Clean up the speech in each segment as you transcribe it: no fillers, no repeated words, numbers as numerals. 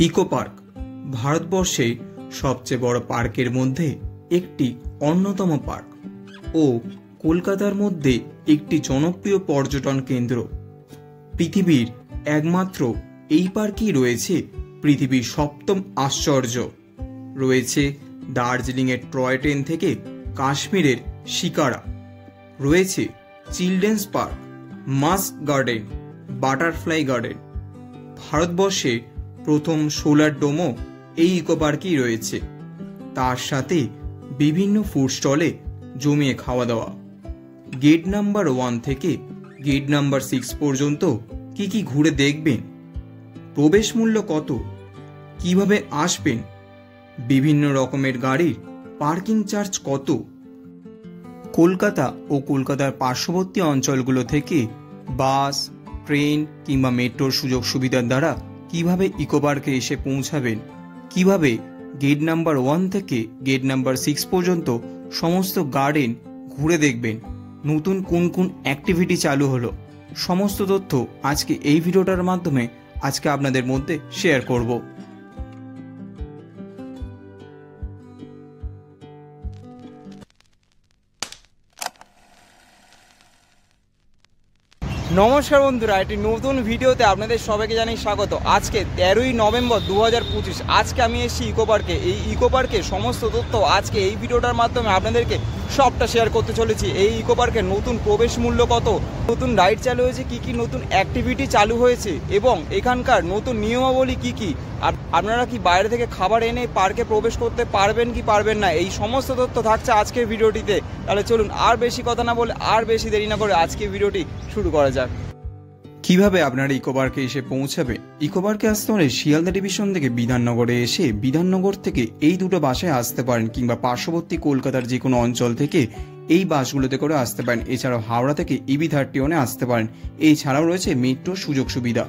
Eco park ভারতবর্ষে সবচেয়ে বড় পার্কের মধ্যে একটি অন্যতম পার্ক ও কলকাতার মধ্যে একটি জনপ্রিয় পর্যটন কেন্দ্র। পৃথিবীর একমাত্র এই পার্কই রয়েছে পৃথিবীর সপ্তম আশ্চর্য। রয়েছে দার্জিলিংয়ের টয় ট্রেন থেকে কাশ্মীরের শিকারা, রয়েছে children's park, mask garden, butterfly garden. ভারতবর্ষে প্রথম সোলার ডোমও এই ইকো পার্কেই রয়েছে। তার সাথে বিভিন্ন ফুড স্টলে জমিয়ে খাওয়া দাওয়া। গেট নাম্বার 1 থেকে গেট নাম্বার 6 পর্যন্ত কি কি ঘুরে দেখবেন, প্রবেশ মূল্য কত, কিভাবে আসবেন, বিভিন্ন রকমের গাড়ির পার্কিং চার্জ কত, কলকাতা ও কলকাতার পার্শ্ববর্তী অঞ্চলগুলো থেকে বাস, ট্রেন কিংবা মেট্রোর সুযোগ সুবিধার দ্বারা কিভাবে ইকো পার্কে এসে পৌঁছাবেন, কিভাবে গেট নাম্বার 1 থেকে গেট নাম্বার 6 পর্যন্ত সমস্ত গার্ডেন ঘুরে দেখবেন, নতুন কোন কোন অ্যাক্টিভিটি চালু হলো, সমস্ত তথ্য আজকে এই ভিডিওটার মাধ্যমে আজকে আপনাদের মধ্যে শেয়ার করব। নমস্কার বন্ধুরা, একটি নতুন ভিডিওতে আপনাদের সবাইকে জানাই স্বাগত। আজকে 13ই নভেম্বর 2025 আজকে আমি এসেছি ইকো পার্কে। এই ইকো পার্কের সমস্ত তথ্য আজকে এই ভিডিওটার মাধ্যমে আপনাদেরকে সবটা শেয়ার করতে চলেছি। এই ইকো পার্কের নতুন প্রবেশ মূল্য কত, নতুন রাইড চালু হয়েছে, কি কি নতুন অ্যাক্টিভিটি চালু হয়েছে এবং এখানকার নতুন নিয়মাবলী কি কি, আর আপনারা কি বাইরে থেকে খাবার এনে পার্কে প্রবেশ করতে পারবেন কি পারবেন না, এই সমস্ত তথ্য থাকছে আজকের ভিডিওটিতে। তাহলে চলুন আর বেশি কথা না বলে আর বেশি দেরি না করে আজকে ভিডিওটি শুরু করা যাক। কিভাবে আপনারা ইকো পার্কে এসে পৌঁছাবে? ইকো পার্কে আসতে হলে শিয়ালদা ডিভিশন থেকে বিধাননগরে এসে বিধাননগর থেকে এই দুটো বাসে আসতে পারেন, কিংবা পার্শ্ববর্তী কলকাতার যে কোনো অঞ্চল থেকে এই বাসগুলোতে করে আসতে পারেন। এছাড়াও হাওড়া থেকে EB31 আসতে পারেন। এছাড়াও রয়েছে মেট্রোর সুযোগ সুবিধা।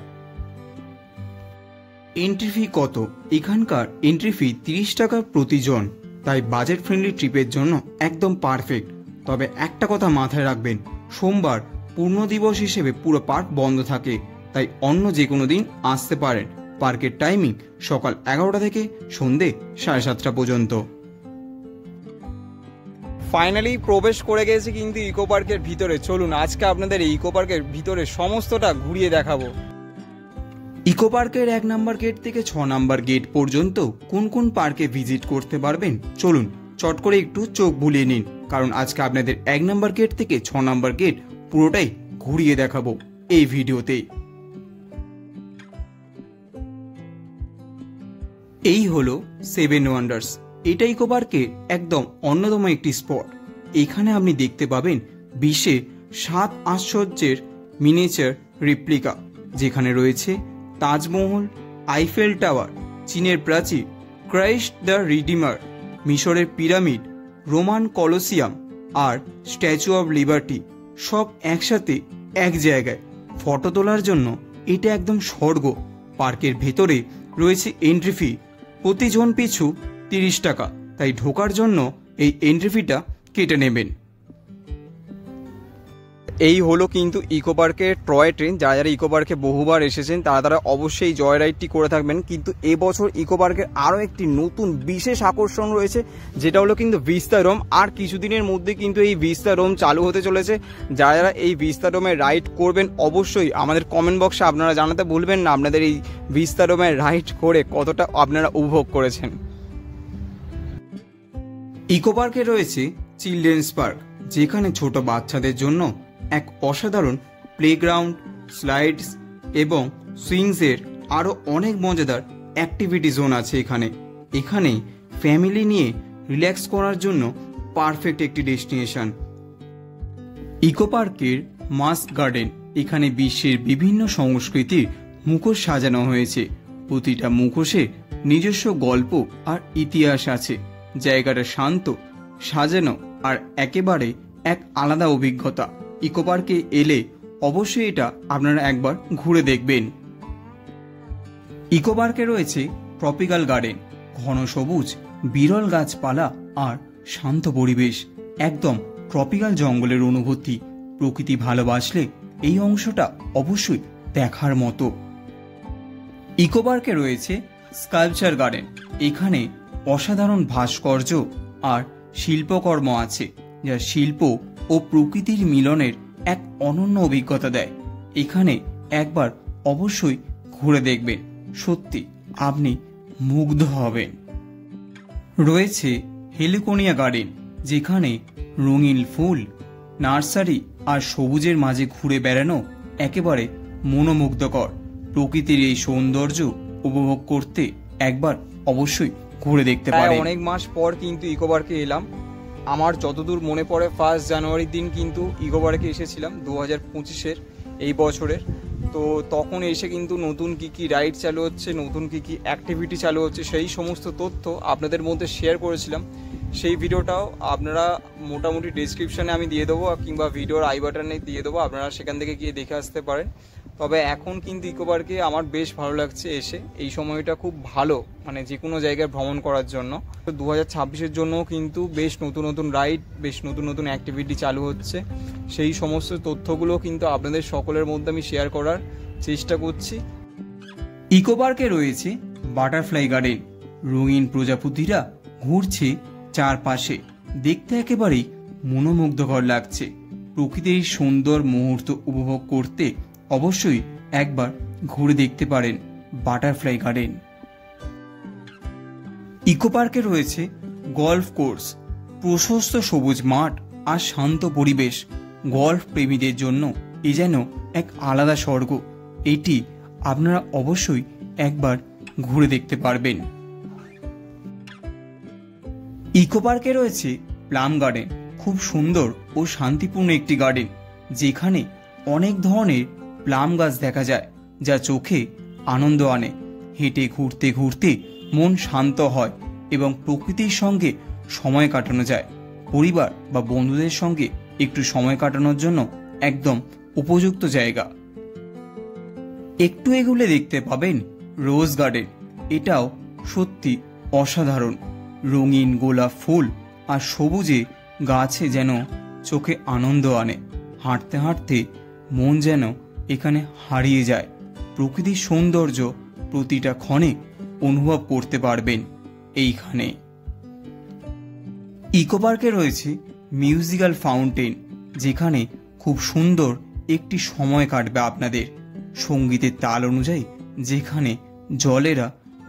এন্ট্রি ফি কত? এখানকার এন্ট্রি ফি 30 টাকা প্রতিজন, তাই বাজেট ফ্রেন্ডলি ট্রিপের জন্য একদম পারফেক্ট। তবে একটা কথা মাথায় রাখবেন, সোমবার পূর্ণ দিবস হিসেবে পুরো পার্ক বন্ধ থাকে, তাই অন্য যে কোনো দিন আসতে পারেন। পার্কের টাইমিং সকাল 11টা থেকে সন্ধে 7:30 পর্যন্ত। ফাইনালি প্রবেশ করে গেছে কিন্তু ইকো পার্কের ভিতরে। চলুন আজকে আপনাদের এই ইকো পার্কের ভিতরে সমস্তটা ঘুরিয়ে দেখাবো। ইকো পার্কের 1 নাম্বার গেট থেকে 6 নাম্বার গেট পর্যন্ত কোন কোন পার্কে ভিজিট করতে পারবেন চলুন চট করে একটু চোখ বুলিয়ে নিন, কারণ আজকে আপনাদের 1 নাম্বার গেট থেকে 6 নাম্বার গেট পুরোটাই ঘুরিয়ে দেখাবো এই ভিডিওতে। এই হলো 7 ওয়ান্ডার্স। এটা ইকো পার্কে একদম অন্যতম একটি স্পট। এখানে আপনি দেখতে পাবেন বিশ্বে 7 আশ্চর্যের মিনিয়েচার রেপ্লিকা, যেখানে রয়েছে তাজমহল, আইফেল টাওয়ার, চীনের প্রাচীর, ক্রাইস্ট দ্য রিডিমার, মিশরের পিরামিড, রোমান কলোসিয়াম আর স্ট্যাচু অব লিবার্টি, সব একসাথে এক জায়গায়। ফটো তোলার জন্য এটা একদম স্বর্গ। পার্কের ভেতরে রয়েছে এন্ট্রি ফি, প্রতিজন পিছু 30 টাকা, তাই ঢোকার জন্য এই এন্ট্রি ফিটা কেটে নেবেন। এই হলো কিন্তু ইকো পার্কের টয় ট্রেন। যারা যারা ইকো পার্কে বহুবার এসেছেন তারা অবশ্যই জয় রাইডটি করে থাকবেন। কিন্তু এবছর ইকো পার্কের আরও একটি নতুন বিশেষ আকর্ষণ রয়েছে, যেটা হলো কিন্তু ভিস্তাডোম। আর কিছুদিনের মধ্যে কিন্তু এই ভিস্তাডোম চালু হতে চলেছে। যারা যারা এই ভিস্তাডোমে রাইড করবেন অবশ্যই আমাদের কমেন্ট বক্সে আপনারা জানাতে ভুলবেন না আপনাদের এই ভিস্তাডোমে রাইড করে কতটা আপনারা উপভোগ করেছেন। ইকো পার্কে রয়েছে চিলড্রেন্স পার্ক, যেখানে ছোট বাচ্চাদের জন্য এক অসাধারণ প্লেগ্রাউন্ড, স্লাইডস এবং সুইংসের আরও অনেক মজাদার অ্যাক্টিভিটি জোন আছে। এখানে ফ্যামিলি নিয়ে রিল্যাক্স করার জন্য পারফেক্ট একটি ডেস্টিনেশন। ইকো পার্কের মাস্ক গার্ডেন, এখানে বিশ্বের বিভিন্ন সংস্কৃতির মুখোশ সাজানো হয়েছে। প্রতিটা মুখোশে নিজস্ব গল্প আর ইতিহাস আছে। জায়গাটা শান্ত, সাজানো আর একেবারে এক আলাদা অভিজ্ঞতা। ইকো পার্কে এলে অবশ্যই এটা আপনারা একবার ঘুরে দেখবেন। ইকো পার্কে রয়েছে ট্রপিক্যাল গার্ডেন, ঘন সবুজ, বিরল গাছপালা আর শান্ত পরিবেশ, একদম ট্রপিক্যাল জঙ্গলের অনুভূতি। প্রকৃতি ভালোবাসলে এই অংশটা অবশ্যই দেখার মতো। ইকো পার্কে রয়েছে স্কাল্পচার গার্ডেন। এখানে অসাধারণ ভাস্কর্য আর শিল্পকর্ম আছে, যা শিল্প ও প্রকৃতির মিলনের এক অনন্য অভিজ্ঞতা দেয়। এখানে একবার অবশ্যই ঘুরে দেখবেন, সত্যি আপনি মুগ্ধ হবেন। রয়েছে হেলিকোনিয়া গার্ডেন, যেখানে রঙিন ফুল, নার্সারি আর সবুজের মাঝে ঘুরে বেড়ানো একেবারে মনোমুগ্ধকর। প্রকৃতির এই সৌন্দর্য উপভোগ করতে একবার অবশ্যই ঘুরে দেখতে পারেন। অনেক মাস পর কিন্তু ইকো পার্কে এলাম। আমার যতদূর মনে পড়ে 1 জানুয়ারির দিন কিন্তু ইকো পার্কে এসেছিলাম 2025-এর এই বছরের। তো তখন এসে কিন্তু নতুন কি কি রাইড চালু হচ্ছে, নতুন কি কি অ্যাক্টিভিটি চালু হচ্ছে, সেই সমস্ত তথ্য আপনাদের মধ্যে শেয়ার করেছিলাম। সেই ভিডিওটাও আপনারা মোটামুটি ডেসক্রিপশানে আমি দিয়ে দেবো, কিংবা ভিডিওর আই বাটনে দিয়ে দেবো, আপনারা সেখান থেকে গিয়ে দেখে আসতে পারেন। তবে এখন কিন্তু ইকো পার্কে আমার বেশ ভালো লাগছে এসে। এই সময়টা খুব ভালো, মানে যে কোনো জায়গায় ভ্রমণ করার জন্য। 2026-এর জন্যও কিন্তু বেশ নতুন নতুন রাইড, বেশ নতুন নতুন অ্যাক্টিভিটি চালু হচ্ছে। সেই সমস্ত তথ্যগুলো কিন্তু আপনাদের সকলের মধ্যে আমি শেয়ার করার চেষ্টা করছি। ইকো পার্কে রয়েছে বাটারফ্লাই গার্ডেন। রঙিন প্রজাপতিরা ঘুরছে চারপাশে, দেখতে একেবারেই মনোমুগ্ধকর লাগছে। প্রকৃতির সুন্দর মুহূর্ত উপভোগ করতে অবশ্যই একবার ঘুরে দেখতে পারেন বাটারফ্লাই গার্ডেন। ইকো পার্কে রয়েছে গল্ফ কোর্স, প্রশস্ত সবুজ মাঠ আর শান্ত পরিবেশ। গল্ফ প্রেমীদের জন্য এ যেন এক আলাদা স্বর্গ। এটি আপনারা অবশ্যই একবার ঘুরে দেখতে পারবেন। ইকো পার্কে রয়েছে প্লাম গার্ডেন, খুব সুন্দর ও শান্তিপূর্ণ একটি গার্ডেন, যেখানে অনেক ধরনের প্লাম গাছ দেখা যায়, যা চোখে আনন্দ আনে। হেঁটে ঘুরতে ঘুরতে মন শান্ত হয় এবং প্রকৃতির সঙ্গে সময় কাটানো যায়। পরিবার বা বন্ধুদের সঙ্গে একটু সময় কাটানোর জন্য একদম উপযুক্ত জায়গা। একটু এগুলে দেখতে পাবেন রোজ গার্ডেন। এটাও সত্যি অসাধারণ। রঙিন গোলাপ ফুল আর সবুজে গাছে যেন চোখে আনন্দ আনে। হাঁটতে হাঁটতে মন যেন এখানে হারিয়ে যায়। প্রকৃতির সৌন্দর্য প্রতিটা ক্ষণে অনুভব করতে পারবেন এইখানে। ইকো পার্কে রয়েছে মিউজিক্যাল ফাউন্টেন, যেখানে খুব সুন্দর একটি সময় কাটবে আপনাদের। সঙ্গীতের তাল অনুযায়ী যেখানে জলেরা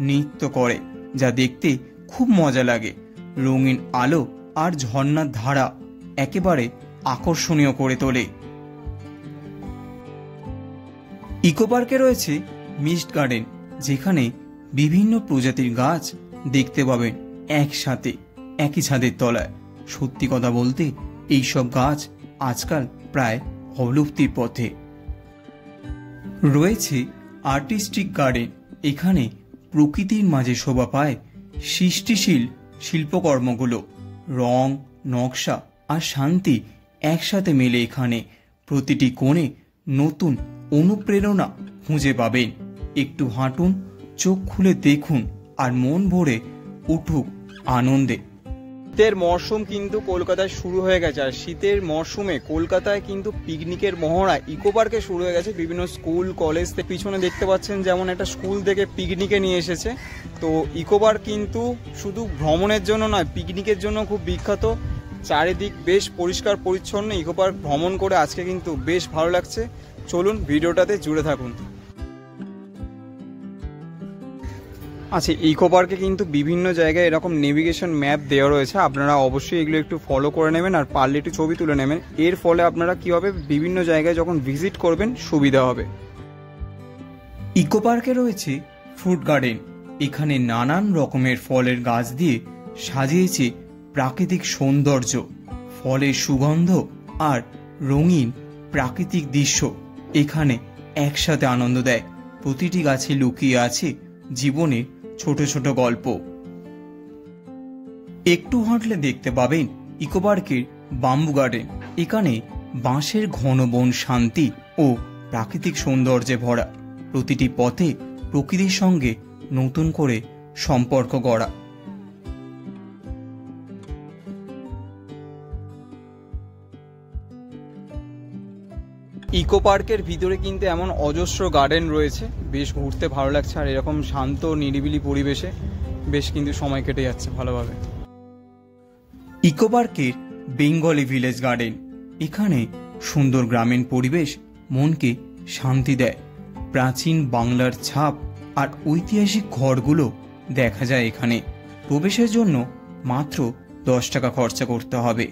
নৃত্য করে, যা দেখতে খুব মজা লাগে। রঙিন আলো আর ঝর্ণার ধারা একেবারে আকর্ষণীয় করে তোলে। ইকো পার্কে রয়েছে মিস্ট গার্ডেন, যেখানে বিভিন্ন প্রজাতির গাছ দেখতে পাবেন একসাথে একই ছাদের তলায়। সত্যি কথা বলতে এইসব গাছ আজকাল প্রায় অবলুপ্তির পথে। রয়েছে আর্টিস্টিক গার্ডেন। এখানে প্রকৃতির মাঝে শোভা পায় সৃষ্টিশীল শিল্পকর্মগুলো। রং, নকশা আর শান্তি একসাথে মেলে এখানে। প্রতিটি কোণে নতুন অনুপ্রেরণা খুঁজে পাবেন। একটু হাঁটুন, চোখ খুলে দেখুন আর মন ভরে উঠুক আনন্দে। শীতের মরশুম কিন্তু কলকাতায় শুরু হয়ে গেছে, আর শীতের মরশুমে কলকাতায় কিন্তু পিকনিকের মহড়া ইকো পার্কে শুরু হয়ে গেছে। বিভিন্ন স্কুল কলেজ থেকে পিছনে দেখতে পাচ্ছেন, যেমন একটা স্কুল থেকে পিকনিকে নিয়ে এসেছে। তো ইকো পার্ক কিন্তু শুধু ভ্রমণের জন্য নয়, পিকনিকের জন্য খুব বিখ্যাত। চারিদিক বেশ পরিষ্কার পরিচ্ছন্ন। ইকো পার্ক ভ্রমণ করে আজকে কিন্তু বেশ ভালো লাগছে। চলুন ভিডিওটাতে জুড়ে থাকুন। আচ্ছা, ইকো পার্কে কিন্তু বিভিন্ন জায়গায় এরকম নেভিগেশন ম্যাপ দেওয়া রয়েছে। আপনারা অবশ্যই এগুলো একটু ফলো করে নেবেন, আর পারলে একটু ছবি তুলে নেবেন। এর ফলে আপনারা কি হবে, বিভিন্ন জায়গায় যখন ভিজিট করবেন সুবিধা হবে। ইকো পার্কে রয়েছে ফ্রুট গার্ডেন। এখানে নানান রকমের ফলের গাছ দিয়ে সাজিয়েছে প্রাকৃতিক সৌন্দর্য। ফলের সুগন্ধ আর রঙিন প্রাকৃতিক দৃশ্য এখানে একসাথে আনন্দ দেয়। প্রতিটি গাছে লুকিয়ে আছে জীবনের ছোট ছোট গল্প। একটু হাঁটলে দেখতে পাবেন ইকো পার্কের বাম্বু গার্ডেন। এখানে বাঁশের ঘন বন শান্তি ও প্রাকৃতিক সৌন্দর্যে ভরা। প্রতিটি পথে প্রকৃতির সঙ্গে নতুন করে সম্পর্ক গড়া। ইকো পার্কের ভিতরে কিন্তু এমন অজস্র গার্ডেন রয়েছে, বেশ ঘুরতে ভালো লাগছে। আর এরকম শান্ত নিরিবিলি পরিবেশে বেশ কিন্তু সময় কেটে যাচ্ছে ভালোভাবে। ইকো পার্কের বেঙ্গলি ভিলেজ গার্ডেন, এখানে সুন্দর গ্রামীণ পরিবেশ মনকে শান্তি দেয়। প্রাচীন বাংলার ছাপ আর ঐতিহাসিক ঘরগুলো দেখা যায় এখানে। প্রবেশের জন্য মাত্র 10 টাকা খরচা করতে হবে।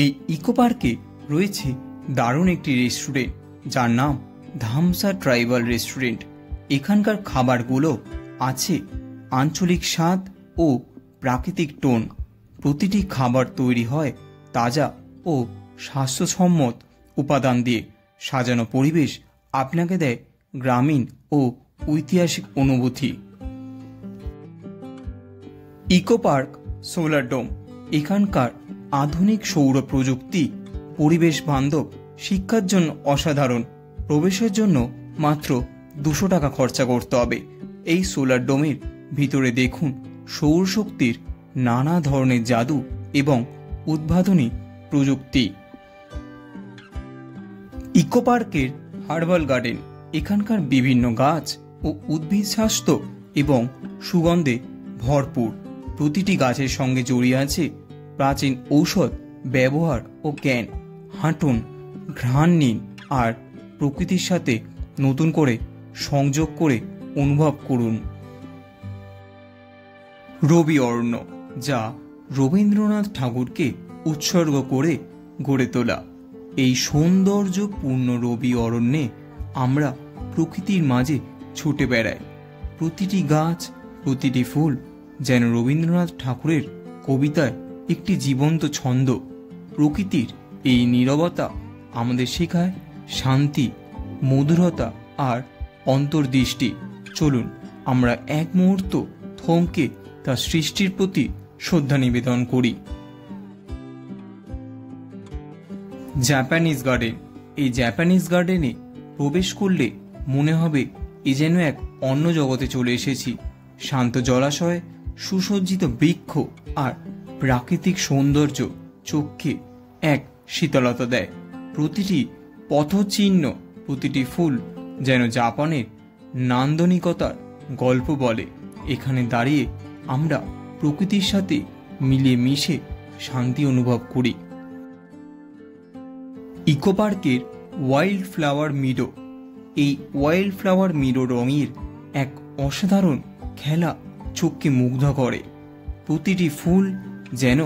এই ইকো পার্কে রয়েছে দারুণ একটি রেস্টুরেন্ট, যার নাম ধামসা ট্রাইবাল রেস্টুরেন্ট। এখানকার খাবারগুলো আছে আঞ্চলিক স্বাদ ও প্রাকৃতিক টোন। প্রতিটি খাবার তৈরি হয় তাজা ও স্বাস্থ্যসম্মত উপাদান দিয়ে। সাজানো পরিবেশ আপনাকে দেয় গ্রামীণ ও ঐতিহাসিক অনুভূতি। ইকো পার্ক সোলার ডোম, এখানকার আধুনিক সৌর প্রযুক্তি পরিবেশ বান্ধব, শিক্ষার জন্য অসাধারণ। প্রবেশের জন্য মাত্র 200 টাকা খরচা করতে হবে। এই সোলার ডোমের ভিতরে দেখুন সৌরশক্তির নানা ধরনের জাদু এবং উদ্ভাবনী প্রযুক্তি। ইকো পার্কের হার্বাল গার্ডেন, এখানকার বিভিন্ন গাছ ও উদ্ভিদ স্বাস্থ্য এবং সুগন্ধে ভরপুর। প্রতিটি গাছের সঙ্গে জড়িয়ে আছে প্রাচীন ঔষধ ব্যবহার ও জ্ঞান। হাঁটুন, ঘ্রাণ নিন আর প্রকৃতির সাথে নতুন করে সংযোগ করে অনুভব করুন। রবি অরণ্য, যা রবীন্দ্রনাথ ঠাকুরকে উৎসর্গ করে গড়ে তোলা। এই সৌন্দর্যপূর্ণ রবি অরণ্যে আমরা প্রকৃতির মাঝে ছুটে বেড়াই। প্রতিটি গাছ, প্রতিটি ফুল যেন রবীন্দ্রনাথ ঠাকুরের কবিতায় একটি জীবন্ত ছন্দ। প্রকৃতির এই নীরবতা আমাদের শেখায় শান্তি, মধুরতা আর অন্তর্দৃষ্টি। চলুন আমরা এক মুহূর্ত থমকে তার সৃষ্টির প্রতি শ্রদ্ধা নিবেদন করি। জাপানিজ গার্ডেন, এই জাপানিজ গার্ডেনে প্রবেশ করলে মনে হবে এ যেন এক অন্য জগতে চলে এসেছি। শান্ত জলাশয়, সুসজ্জিত বৃক্ষ আর প্রাকৃতিক সৌন্দর্য চোখকে এক শীতলতা দেয়। প্রতিটি পথচিহ্ন, প্রতিটি ফুল যেন জাপানের নান্দনিকতার গল্প বলে। এখানে দাঁড়িয়ে আমরা প্রকৃতির সাথে মিলিয়ে মিশে শান্তি অনুভব করি। ইকো পার্কের ওয়াইল্ড ফ্লাওয়ার মিডো, এই ওয়াইল্ড ফ্লাওয়ার মিডো রঙের এক অসাধারণ খেলা চোখকে মুগ্ধ করে। প্রতিটি ফুল যেন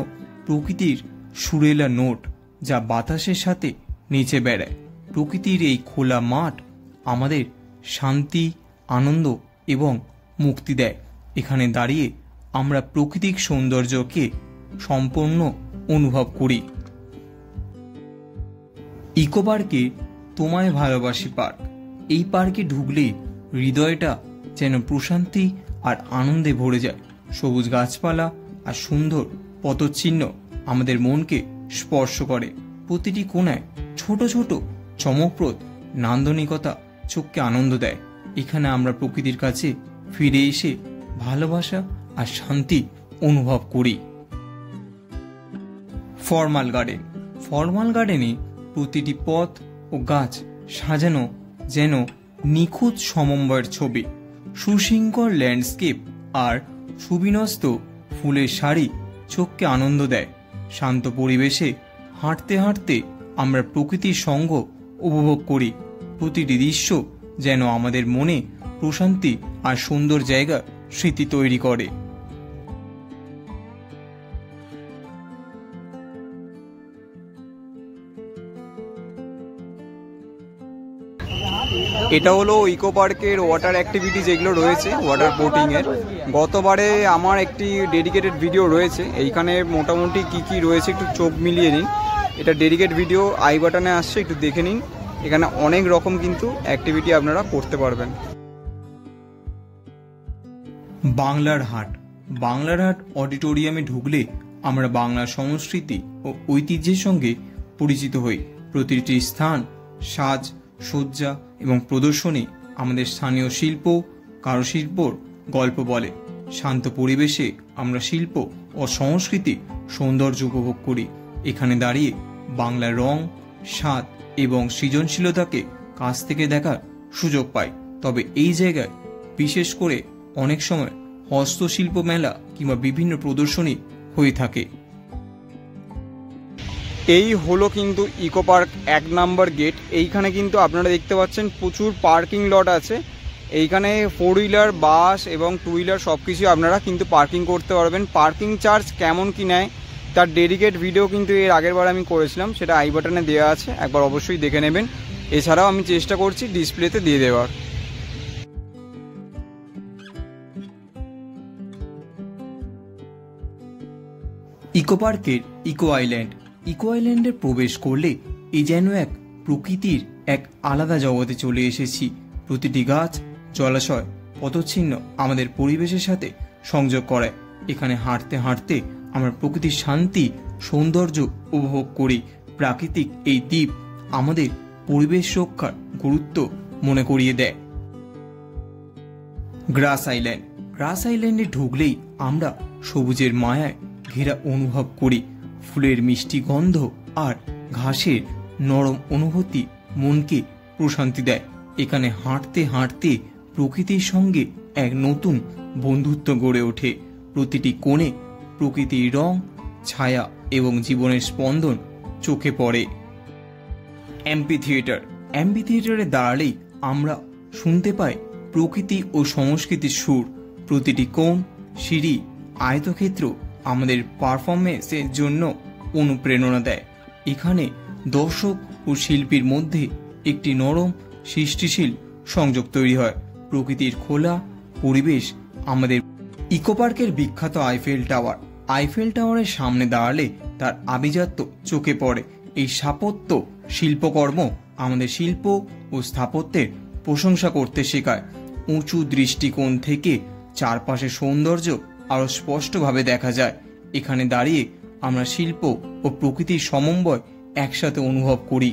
প্রকৃতির সুরেলা নোট, যা বাতাসের সাথে নেচে বেড়ায়। প্রকৃতির এই খোলা মাঠ আমাদের শান্তি, আনন্দ এবং মুক্তি দেয়। এখানে দাঁড়িয়ে আমরা প্রাকৃতিক সৌন্দর্যকে সম্পূর্ণ অনুভব করি। ইকো পার্কে তোমায় ভালোবাসি পার্ক, এই পার্কে ঢুকলে হৃদয়টা যেন প্রশান্তি আর আনন্দে ভরে যায়। সবুজ গাছপালা আর সুন্দর পথচিহ্ন আমাদের মনকে স্পর্শ করে। প্রতিটি কোণায় ছোট ছোট চমকপ্রদ নান্দনিকতা চোখকে আনন্দ দেয়। এখানে আমরা প্রকৃতির কাছে ফিরে এসে ভালোবাসা আর শান্তি অনুভব করি। ফর্মাল গার্ডেন, ফর্মাল গার্ডেনে প্রতিটি পথ ও গাছ সাজানো যেন নিখুঁত সমন্বয়ের ছবি। সুশৃঙ্খল ল্যান্ডস্কেপ আর সুবিন্যস্ত ফুলের সারি চোখকে আনন্দ দেয়। শান্ত পরিবেশে হাঁটতে হাঁটতে আমরা প্রকৃতির সঙ্গ উপভোগ করি। প্রতিটি দৃশ্য যেন আমাদের মনে প্রশান্তি আর সুন্দর জায়গা স্মৃতি তৈরি করে। এটা হলো ইকো পার্কের ওয়াটার অ্যাক্টিভিটি যেগুলো রয়েছে, ওয়াটার বোটিংয়ের। গতবারে আমার একটি ডেডিকেটেড ভিডিও রয়েছে, এইখানে মোটামুটি কি কি রয়েছে একটু চোখ মিলিয়ে নিন। এটা ডেডিকেট ভিডিও আই বাটনে আসছে, একটু দেখে নিন। এখানে অনেক রকম কিন্তু অ্যাক্টিভিটি আপনারা করতে পারবেন। বাংলার হাট, বাংলার হাট অডিটোরিয়ামে ঢুকলে আমরা বাংলার সংস্কৃতি ও ঐতিহ্যের সঙ্গে পরিচিত হই। প্রতিটি স্থান, সাজ, সজ্জা এবং প্রদর্শনী আমাদের স্থানীয় শিল্প, কারুশিল্পর গল্প বলে। শান্ত পরিবেশে আমরা শিল্প ও সংস্কৃতি সৌন্দর্য উপভোগ করি। এখানে দাঁড়িয়ে বাংলার রং, স্বাদ এবং সৃজনশীলতাকে কাছ থেকে দেখার সুযোগ পাই। তবে এই জায়গায় বিশেষ করে অনেক সময় হস্তশিল্প মেলা কিংবা বিভিন্ন প্রদর্শনী হয়ে থাকে। এই হলো কিন্তু ইকো পার্ক 1 নম্বর গেট। এইখানে কিন্তু আপনারা দেখতে পাচ্ছেন প্রচুর পার্কিং লট আছে। এইখানে 4 হুইলার, বাস এবং 2 হুইলার সব কিছু আপনারা কিন্তু পার্কিং করতে পারবেন। পার্কিং চার্জ কেমন কি নেয় তার ডেডিকেট ভিডিও কিন্তু এর আগের বার আমি করেছিলাম, সেটা আই বাটনে দেওয়া আছে, একবার অবশ্যই দেখে নেবেন। এছাড়াও আমি চেষ্টা করছি ডিসপ্লেতে দিয়ে দেওয়ার। ইকো পার্কের ইকো আইল্যান্ডে প্রবেশ করলে এই যেন এক প্রকৃতির এক আলাদা জগতে চলে এসেছি। প্রতিটি গাছ, জলাশয়, পদচিহ্ন আমাদের পরিবেশের সাথে সংযোগ করায়। এখানে হাঁটতে হাঁটতে আমরা প্রকৃতির শান্তি, সৌন্দর্য উপভোগ করি। প্রাকৃতিক এই দ্বীপ আমাদের পরিবেশ রক্ষার গুরুত্ব মনে করিয়ে দেয়। গ্রাস আইল্যান্ডে ঢুকলেই আমরা সবুজের মায়ায় ঘেরা অনুভব করি। ফুলের মিষ্টি গন্ধ আর ঘাসের নরম অনুভূতি মনকে প্রশান্তি দেয়। এখানে হাঁটতে হাঁটতে প্রকৃতির সঙ্গে এক নতুন বন্ধুত্ব গড়ে ওঠে। প্রতিটি কোণে প্রকৃতির রং, ছায়া এবং জীবনের স্পন্দন চোখে পড়ে। অ্যাম্পিথিয়েটারে দাঁড়ালেই আমরা শুনতে পাই প্রকৃতি ও সংস্কৃতির সুর। প্রতিটি কোণ, সিঁড়ি, আয়তক্ষেত্র আমাদের পারফরমেন্সের জন্য অনুপ্রেরণা দেয়। এখানে দর্শক ও শিল্পীর মধ্যে একটি নরম, সৃষ্টিশীল সংযোগ তৈরি হয়। প্রকৃতির খোলা পরিবেশ আমাদের ইকো পার্কের বিখ্যাত আইফেল টাওয়ারের সামনে দাঁড়ালে তার আভিজাত্য চোখে পড়ে। এই স্থাপত্য শিল্পকর্ম আমাদের শিল্প ও স্থাপত্যের প্রশংসা করতে শেখায়। উঁচু দৃষ্টিকোণ থেকে চারপাশের সৌন্দর্য আরো স্পষ্টভাবে দেখা যায়। এখানে দাঁড়িয়ে আমরা শিল্প ও প্রকৃতির সমন্বয় একসাথে অনুভব করি।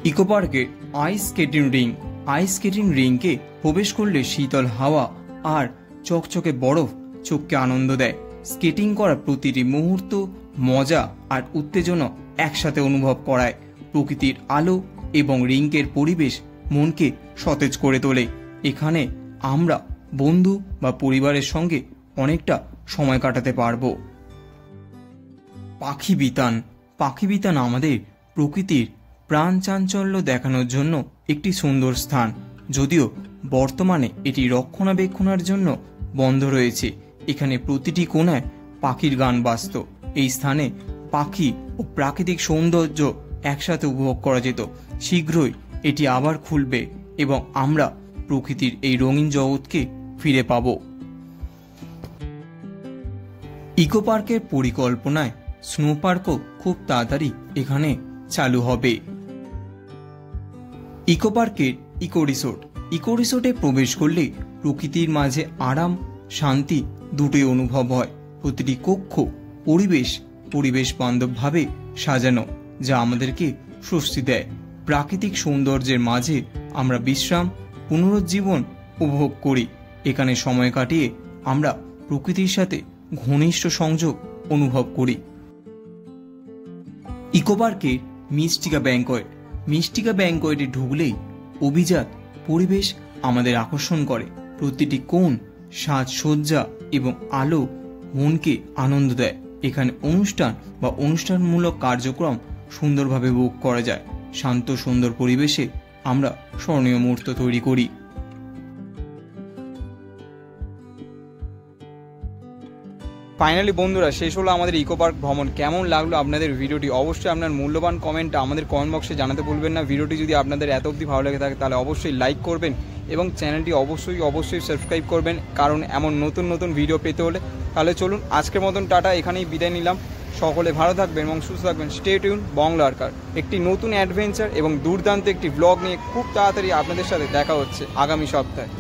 ইকো পার্কের আইস স্কেটিং রিংকে প্রবেশ করলে শীতল হাওয়া আর চকচকে বরফ চোখকে আনন্দ দেয়। স্কেটিং করার প্রতিটি মুহূর্ত মজা আর উত্তেজনা একসাথে অনুভব করায়। প্রকৃতির আলো এবং রিংকের পরিবেশ মনকে সতেজ করে তোলে। এখানে আমরা বন্ধু বা পরিবারের সঙ্গে অনেকটা সময় কাটাতে পারবো। পাখি বিতান আমাদের প্রকৃতির প্রাণ চাঞ্চল্য দেখানোর জন্য একটি সুন্দর স্থান। যদিও বর্তমানে এটি রক্ষণাবেক্ষণের জন্য বন্ধ রয়েছে। এখানে প্রতিটি কোণায় পাখির গান বাজত। এই স্থানে পাখি ও প্রাকৃতিক সৌন্দর্য একসাথে উপভোগ করা যেত। শীঘ্রই এটি আবার খুলবে এবং আমরা প্রকৃতির এই রঙিন জগৎকে ফিরে পাব। ইকো পার্কের পরিকল্পনায় স্নো পার্কও খুব তাড়াতাড়ি এখানে চালু হবে। ইকো পার্কের ইকো রিসোর্টে প্রবেশ করলে প্রকৃতির মাঝে আরাম, শান্তি দুটোই অনুভব হয়। প্রতিটি কক্ষ পরিবেশ বান্ধবভাবে সাজানো, যা আমাদেরকে স্বস্তি দেয়। প্রাকৃতিক সৌন্দর্যের মাঝে আমরা বিশ্রাম, পুনরুজ্জীবন উপভোগ করি। এখানে সময় কাটিয়ে আমরা প্রকৃতির সাথে ঘনিষ্ঠ সংযোগ অনুভব করি। ইকো পার্কের মিস্টিকা ব্যাংকোয়েটে ঢুকলেই অভিজাত পরিবেশ আমাদের আকর্ষণ করে। প্রতিটি কোণ, সাজসজ্জা এবং আলো মনকে আনন্দ দেয়। এখানে অনুষ্ঠানমূলক কার্যক্রম সুন্দরভাবে উপভোগ করা যায়। শান্ত সুন্দর পরিবেশে আমরা স্মরণীয় মুহূর্ত তৈরি করি। ফাইনালি বন্ধুরা, শেষ হলো আমাদের ইকো পার্ক ভ্রমণ। কেমন লাগলো আপনাদের ভিডিওটি? অবশ্যই আপনার মূল্যবান কমেন্ট আমাদের কমেন্ট বক্সে জানাতে ভুলবেন না। ভিডিওটি যদি আপনাদের এত অবধি ভালো লেগে থাকে তাহলে অবশ্যই লাইক করবেন এবং চ্যানেলটি অবশ্যই সাবস্ক্রাইব করবেন, কারণ এমন নতুন ভিডিও পেতে হলে। তাহলে চলুন আজকের মতন টাটা, এখানেই বিদায় নিলাম। সকলে ভালো থাকবেন এবং সুস্থ থাকবেন। স্টে টিউন বাংলারকার। একটি নতুন অ্যাডভেঞ্চার এবং দুর্দান্ত একটি ব্লগ নিয়ে খুব তাড়াতাড়ি আপনাদের সাথে দেখা হচ্ছে আগামী সপ্তাহে।